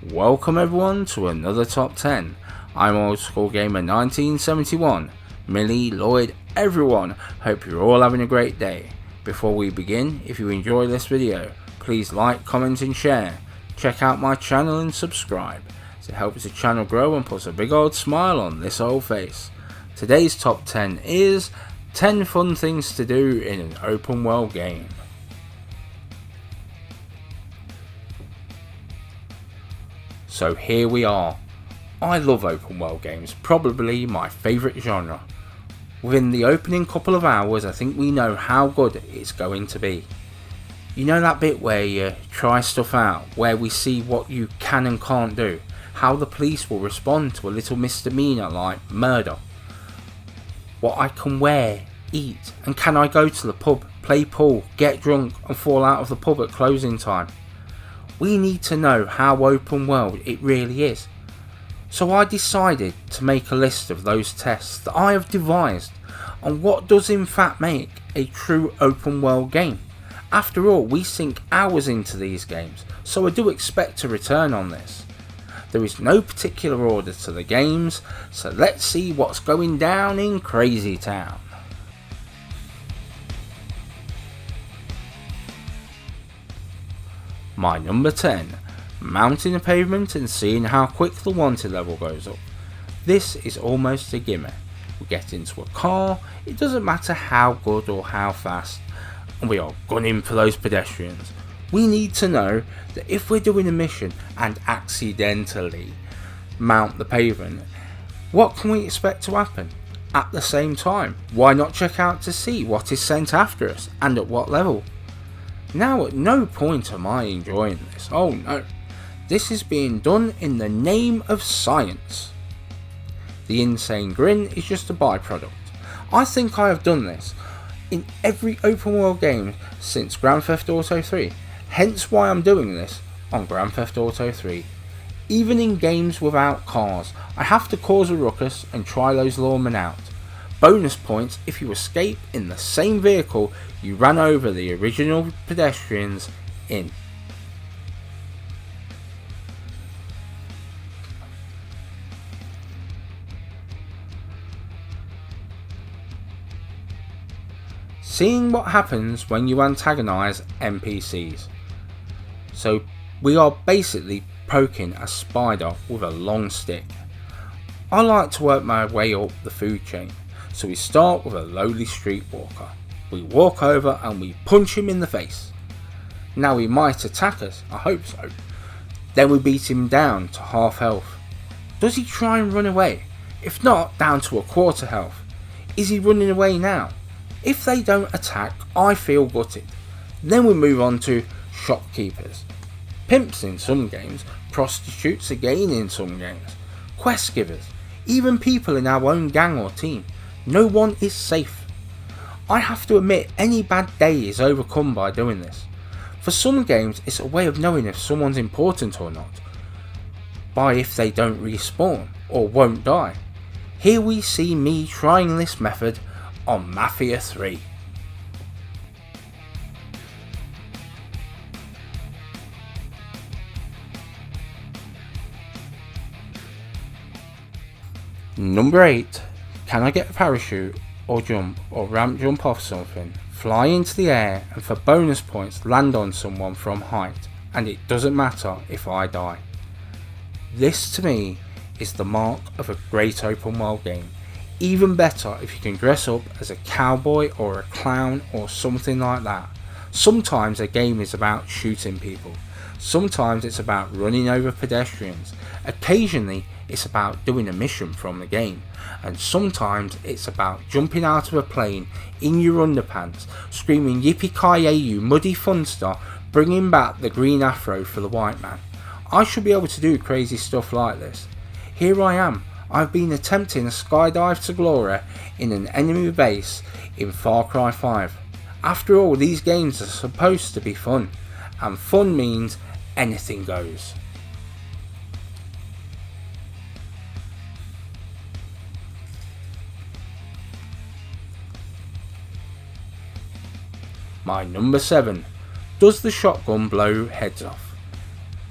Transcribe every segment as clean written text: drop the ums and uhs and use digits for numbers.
Welcome everyone to another top 10. I'm old school gamer 1971. Millie, Lloyd, everyone, hope you're all having a great day. Before we begin, if you enjoy this video, please like, comment and share. Check out my channel and subscribe. It helps the channel grow and puts a big old smile on this old face. Today's top 10 is 10 fun things to do in an open world game. So here we are. I love open world games, probably my favourite genre. Within the opening couple of hours I think we know how good it's going to be. You know that bit where you try stuff out, where we see what you can and can't do, how the police will respond to a little misdemeanor like murder, what I can wear, eat, and can I go to the pub, play pool, get drunk and fall out of the pub at closing time. We need to know how open world it really is. So I decided to make a list of those tests that I have devised on what does in fact make a true open world game. After all, we sink hours into these games, so I do expect a return on this. There is no particular order to the games, so let's see what's going down in Crazy Town. My number 10, mounting a pavement and seeing how quick the wanted level goes up. This is almost a gimme. We get into a car, it doesn't matter how good or how fast, and we are gunning for those pedestrians. We need to know that if we're doing a mission and accidentally mount the pavement, what can we expect to happen? At the same time, why not check out to see what is sent after us and at what level? Now at no point am I enjoying this, oh no, this is being done in the name of science. The insane grin is just a byproduct. I think I have done this in every open world game since Grand Theft Auto 3, hence why I'm doing this on Grand Theft Auto 3. Even in games without cars, I have to cause a ruckus and try those lawmen out. Bonus points if you escape in the same vehicle you ran over the original pedestrians in. Seeing what happens when you antagonise NPCs. So we are basically poking a spider with a long stick. I like to work my way up the food chain. So we start with a lowly streetwalker. We walk over and we punch him in the face. Now he might attack us, I hope so. Then we beat him down to half health. Does he try and run away? If not, down to a quarter health. Is he running away now? If they don't attack, I feel gutted. Then we move on to shopkeepers. Pimps in some games, prostitutes again in some games, quest givers, even people in our own gang or team. No one is safe. I have to admit any bad day is overcome by doing this. For some games it's a way of knowing if someone's important or not, by if they don't respawn or won't die. Here we see me trying this method on Mafia 3. Number 8. Can I get a parachute or jump or ramp jump off something, fly into the air and for bonus points land on someone from height, and it doesn't matter if I die. This to me is the mark of a great open world game. Even better if you can dress up as a cowboy or a clown or something like that. Sometimes a game is about shooting people. Sometimes it's about running over pedestrians. Occasionally it's about doing a mission from the game. And sometimes it's about jumping out of a plane in your underpants, screaming yippee-ki-yay you muddy funster, bringing back the green afro for the white man. I should be able to do crazy stuff like this. Here I am. I've been attempting a skydive to glory in an enemy base in Far Cry 5. After all, these games are supposed to be fun, and fun means anything goes. My number 7. Does the shotgun blow heads off?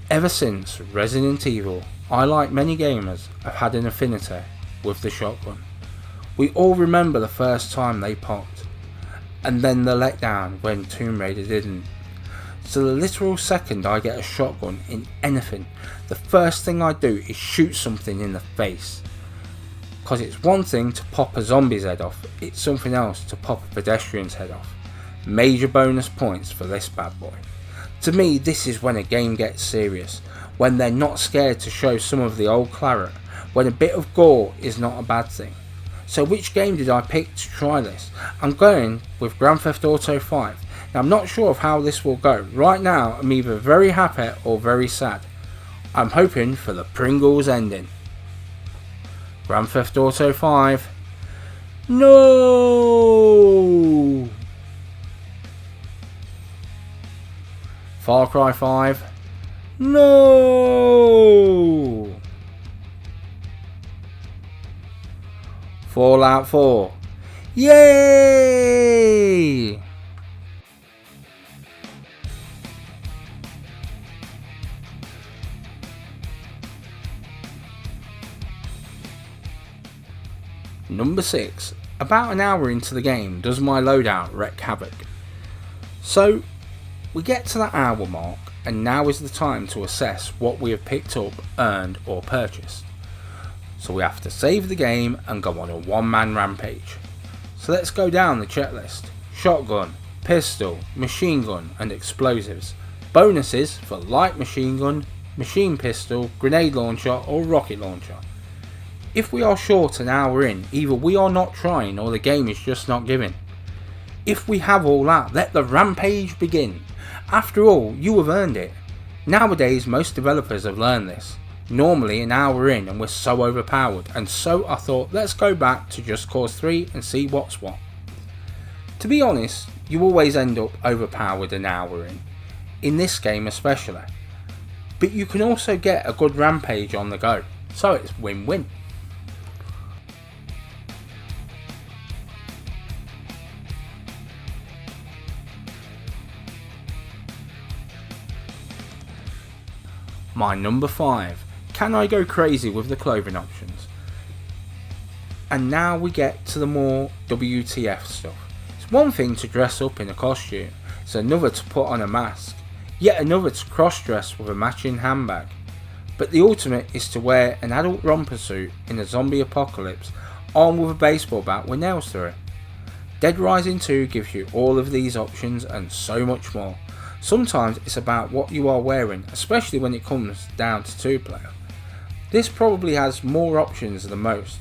Ever since Resident Evil, I, like many gamers, have had an affinity with the shotgun. We all remember the first time they popped, and then the letdown when Tomb Raider didn't. So the literal second I get a shotgun in anything, the first thing I do is shoot something in the face. Cause it's one thing to pop a zombie's head off, it's something else to pop a pedestrian's head off. Major bonus points for this bad boy. To me, this is when a game gets serious, when they're not scared to show some of the old claret, when a bit of gore is not a bad thing. So which game did I pick to try this? I'm going with Grand Theft Auto 5. Now I'm not sure of how this will go. Right now I'm either very happy or very sad. I'm hoping for the Pringles ending. Grand Theft Auto 5. No! Far Cry 5. No! Fallout 4. Yay! Number 6. About an hour into the game does my loadout wreak havoc. So we get to that hour mark, and now is the time to assess what we have picked up, earned or purchased. So we have to save the game and go on a one-man rampage. So let's go down the checklist. Shotgun, pistol, machine gun and explosives. Bonuses for light machine gun, machine pistol, grenade launcher or rocket launcher. If we are short an hour in, either we are not trying or the game is just not giving. If we have all that, let the rampage begin. After all, you have earned it. Nowadays most developers have learned this. Normally an hour in and we're so overpowered, and so I thought let's go back to Just Cause 3 and see what's what. To be honest, you always end up overpowered an hour in this game especially. But you can also get a good rampage on the go, so it's win-win. My number 5. Can I go crazy with the clothing options? And now we get to the more WTF stuff. It's one thing to dress up in a costume, it's another to put on a mask, yet another to cross dress with a matching handbag. But the ultimate is to wear an adult romper suit in a zombie apocalypse, armed with a baseball bat with nails through it. Dead Rising 2 gives you all of these options and so much more. Sometimes it's about what you are wearing, especially when it comes down to 2-player. This probably has more options than most,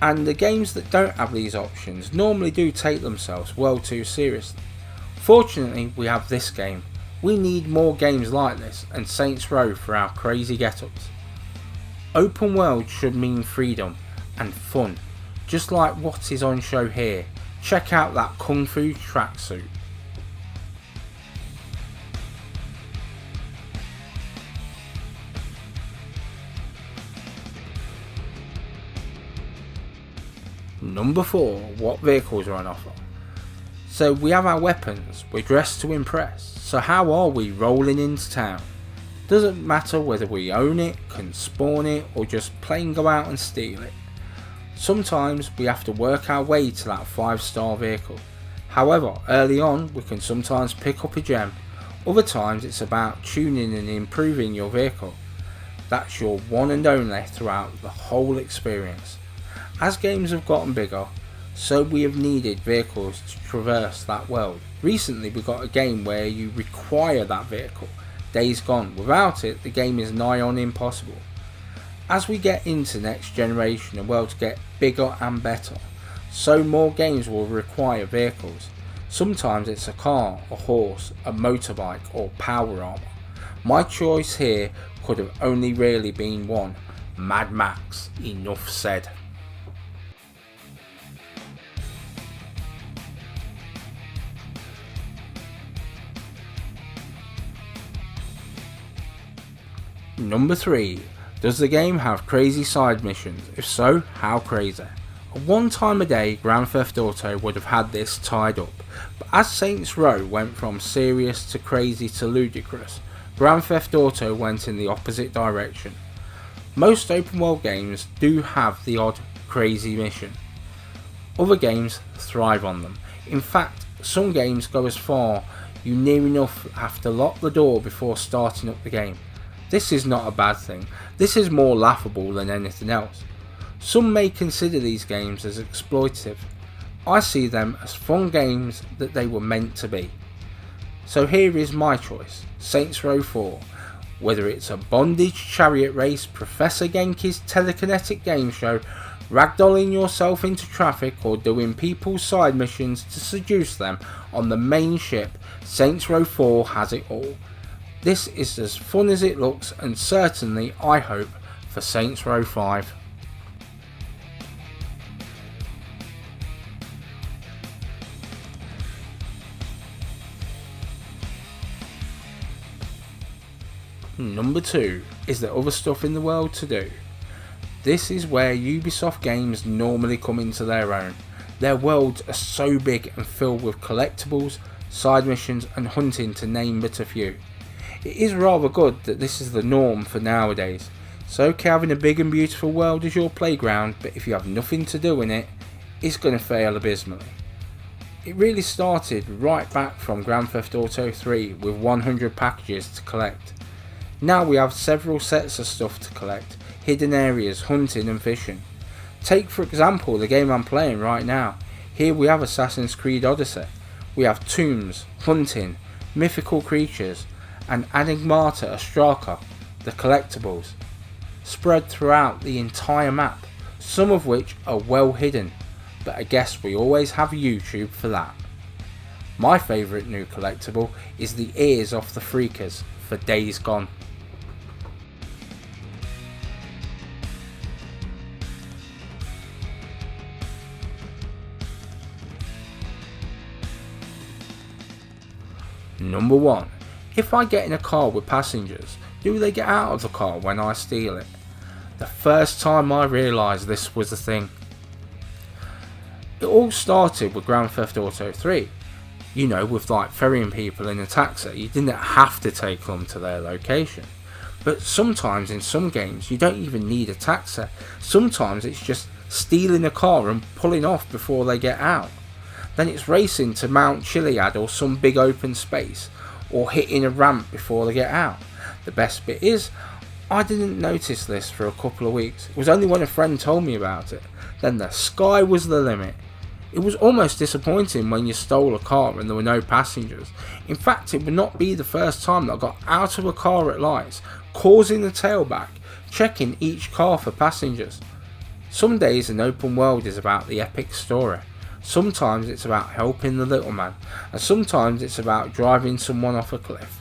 and the games that don't have these options normally do take themselves well too seriously. Fortunately we have this game. We need more games like this and Saints Row for our crazy get-ups. Open world should mean freedom and fun, just like what is on show here. Check out that Kung Fu tracksuit. Number 4. What vehicles are on offer? So we have our weapons, we're dressed to impress, so how are we rolling into town? Doesn't matter whether we own it, can spawn it or just plain go out and steal it. Sometimes we have to work our way to that 5-star vehicle. However, early on we can sometimes pick up a gem, other times it's about tuning and improving your vehicle. That's your one and only throughout the whole experience. As games have gotten bigger, so we have needed vehicles to traverse that world. Recently we got a game where you require that vehicle, Days Gone. Without it, the game is nigh on impossible. As we get into next generation, the worlds get bigger and better, so more games will require vehicles. Sometimes it's a car, a horse, a motorbike or power armor. My choice here could have only really been one. Mad Max. Enough said. Number 3. Does the game have crazy side missions? If so, how crazy? At one time a day, Grand Theft Auto would have had this tied up, but as Saints Row went from serious to crazy to ludicrous, Grand Theft Auto went in the opposite direction. Most open world games do have the odd crazy mission. Other games thrive on them. In fact, some games go as far you near enough have to lock the door before starting up the game. This is not a bad thing. This is more laughable than anything else. Some may consider these games as exploitative. I see them as fun games that they were meant to be. So here is my choice, Saints Row 4. Whether it's a bondage chariot race, Professor Genki's telekinetic game show, ragdolling yourself into traffic, or doing people's side missions to seduce them on the main ship, Saints Row 4 has it all. This is as fun as it looks, and certainly, I hope, for Saints Row 5. Number 2, is there other stuff in the world to do? This is where Ubisoft games normally come into their own. Their worlds are so big and filled with collectibles, side missions and hunting, to name but a few. It is rather good that this is the norm for nowadays. It's okay having a big and beautiful world as your playground, but if you have nothing to do in it, it's going to fail abysmally. It really started right back from Grand Theft Auto 3 with 100 packages to collect. Now we have several sets of stuff to collect, hidden areas, hunting and fishing. Take for example the game I'm playing right now. Here we have Assassin's Creed Odyssey. We have tombs, hunting, mythical creatures and Enigmata Ostraka, the collectibles, spread throughout the entire map, some of which are well hidden, but I guess we always have YouTube for that. My favourite new collectible is the ears off the Freakers for Days Gone. Number 1. If I get in a car with passengers, do they get out of the car when I steal it? The first time I realised this was a thing. It all started with Grand Theft Auto 3. You know, with like ferrying people in a taxi, you didn't have to take them to their location. But sometimes in some games you don't even need a taxi. Sometimes it's just stealing a car and pulling off before they get out. Then it's racing to Mount Chiliad or some big open space, or hitting a ramp before they get out. The best bit is, I didn't notice this for a couple of weeks. It was only when a friend told me about it. Then the sky was the limit. It was almost disappointing when you stole a car and there were no passengers. In fact, it would not be the first time that I got out of a car at lights, causing the tailback, checking each car for passengers. Some days an open world is about the epic story. Sometimes it's about helping the little man, and sometimes it's about driving someone off a cliff.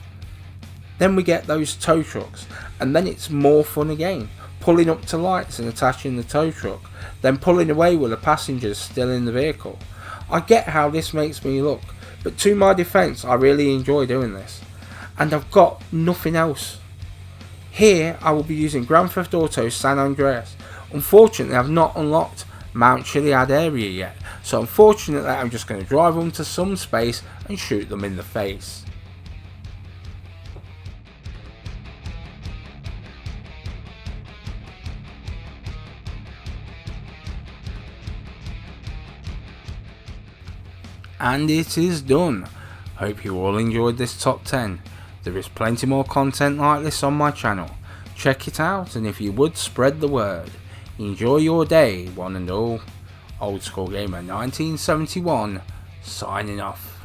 Then we get those tow trucks, and then it's more fun again, pulling up to lights and attaching the tow truck, then pulling away with the passengers still in the vehicle. I get how this makes me look, but to my defence, I really enjoy doing this, and I've got nothing else. Here I will be using Grand Theft Auto San Andreas. Unfortunately, I've not unlocked Mount Chiliad area yet, so unfortunately I'm just going to drive them to some space and shoot them in the face. And it is done. Hope you all enjoyed this top 10. There is plenty more content like this on my channel. Check it out, and if you would, spread the word. Enjoy your day, one and all. Old School Gamer 1971, signing off.